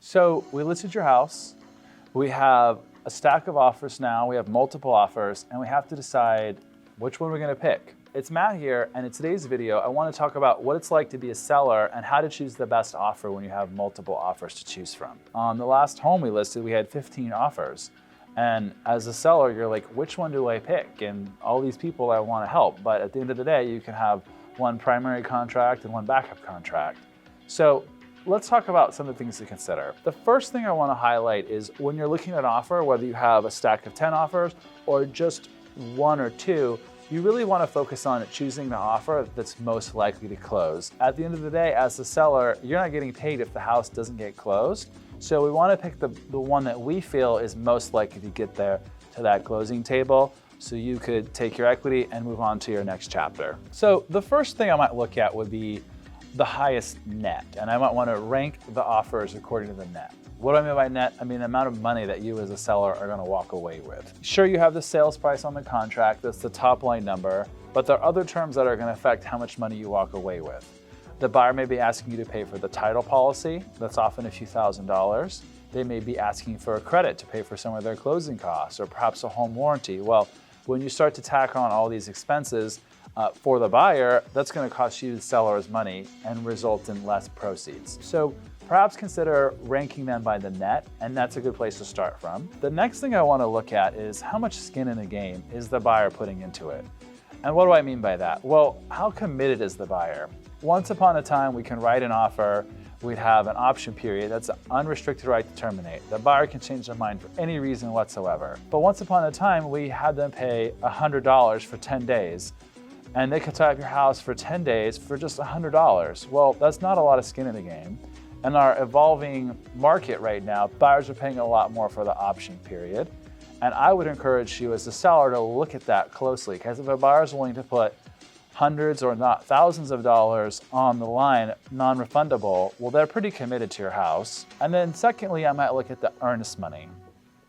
So we listed your house. We have a stack of offers now. We have multiple offers, and we have to decide which one we're going to pick. It's Matt here, and in today's video, I want to talk about what it's like to be a seller and how to choose the best offer when you have multiple offers to choose from. On the last home we listed, we had 15 offers. And as a seller, you're like, which one do I pick? And all these people I want to help. But at the end of the day, you can have one primary contract and one backup contract. So let's talk about some of the things to consider. The first thing I want to highlight is when you're looking at an offer, whether you have a stack of 10 offers or just one or two, you really want to focus on choosing the offer that's most likely to close. At the end of the day, as a seller, you're not getting paid if the house doesn't get closed. So we want to pick the one that we feel is most likely to get there to that closing table, so you could take your equity and move on to your next chapter. So the first thing I might look at would be the highest net, and I might want to rank the offers according to the net. What do I mean by net? I mean the amount of money that you as a seller are going to walk away with. Sure, you have the sales price on the contract, that's the top line number, but there are other terms that are going to affect how much money you walk away with. The buyer may be asking you to pay for the title policy, that's often a few $1,000s. They may be asking for a credit to pay for some of their closing costs, or perhaps a home warranty. Well, when you start to tack on all these expenses for the buyer, that's going to cost you, the seller's money, and result in less proceeds. So perhaps consider ranking them by the net, and that's a good place to start from. The next thing I want to look at is how much skin in the game is the buyer putting into it. And what do I mean by that? Well, how committed is the buyer? Once upon a time, we can write an offer, we'd have an option period, that's an unrestricted right to terminate. The buyer can change their mind for any reason whatsoever. But once upon a time, we had them pay $100 for 10 days, and they could tie up your house for 10 days for just $100. Well, that's not a lot of skin in the game. In our evolving market right now, buyers are paying a lot more for the option period. And I would encourage you as a seller to look at that closely, because if a buyer is willing to put hundreds or not thousands of dollars on the line, non-refundable, well, they're pretty committed to your house. And then secondly, I might look at the earnest money.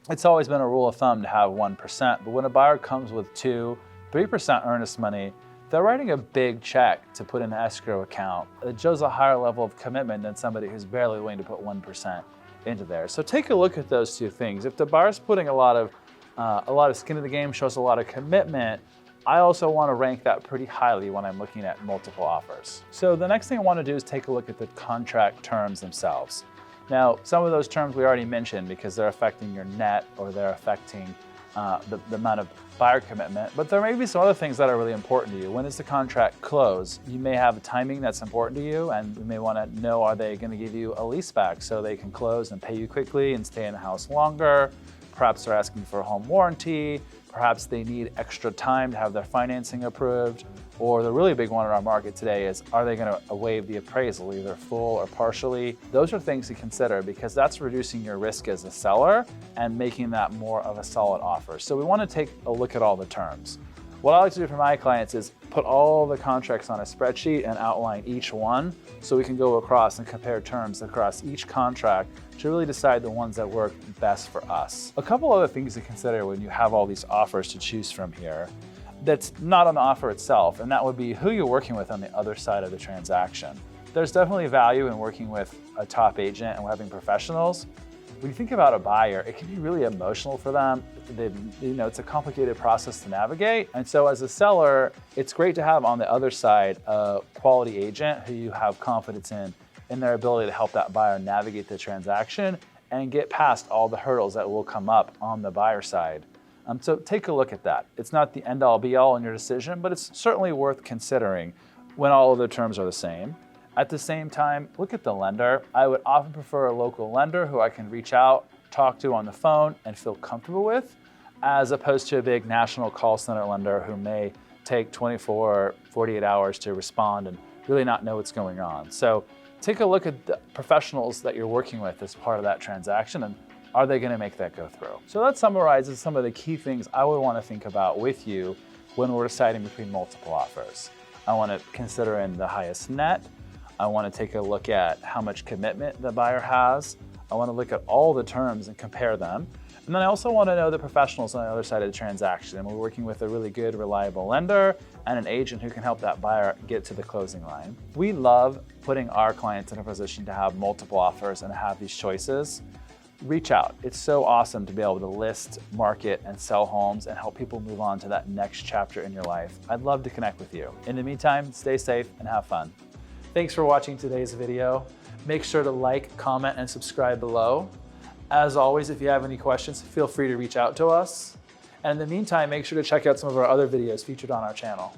It's always been a rule of thumb to have 1%, but when a buyer comes with 2-3% earnest money, they're writing a big check to put in an escrow account. It shows a higher level of commitment than somebody who's barely willing to put 1% into there. So take a look at those two things. If the buyer's putting a lot of skin in the game, shows a lot of commitment, I also want to rank that pretty highly when I'm looking at multiple offers. So the next thing I want to do is take a look at the contract terms themselves. Now, some of those terms we already mentioned because they're affecting your net or they're affecting the amount of buyer commitment, but there may be some other things that are really important to you. When does the contract close? You may have a timing that's important to you, and you may want to know, are they going to give you a lease back so they can close and pay you quickly and stay in the house longer? Perhaps they're asking for a home warranty. Perhaps they need extra time to have their financing approved. Or the really big one in our market today is, are they going to waive the appraisal, either full or partially? Those are things to consider because that's reducing your risk as a seller and making that more of a solid offer. So we want to take a look at all the terms. What I like to do for my clients is put all the contracts on a spreadsheet and outline each one so we can go across and compare terms across each contract to really decide the ones that work best for us. A couple other things to consider when you have all these offers to choose from here that's not on the offer itself, and that would be who you're working with on the other side of the transaction. There's definitely value in working with a top agent and having professionals. When you think about a buyer, it can be really emotional for them. It's a complicated process to navigate. And so as a seller, it's great to have on the other side a quality agent who you have confidence in their ability to help that buyer navigate the transaction and get past all the hurdles that will come up on the buyer side. So take a look at that. It's not the end all be all in your decision, but it's certainly worth considering when all of the terms are the same. At the same time, look at the lender. I would often prefer a local lender who I can reach out, talk to on the phone, and feel comfortable with, as opposed to a big national call center lender who may take 24 or 48 hours to respond and really not know what's going on. So take a look at the professionals that you're working with as part of that transaction, and are they going to make that go through? So that summarizes some of the key things I would want to think about with you when we're deciding between multiple offers. I want to consider in the highest net. I want to take a look at how much commitment the buyer has. I want to look at all the terms and compare them. And then I also want to know the professionals on the other side of the transaction. And we're working with a really good, reliable lender and an agent who can help that buyer get to the closing line. We love putting our clients in a position to have multiple offers and have these choices. Reach out. It's so awesome to be able to list, market, and sell homes and help people move on to that next chapter in your life. I'd love to connect with you. In the meantime, stay safe and have fun. Thanks for watching today's video. Make sure to like, comment, and subscribe below. As always, if you have any questions, feel free to reach out to us. And in the meantime, make sure to check out some of our other videos featured on our channel.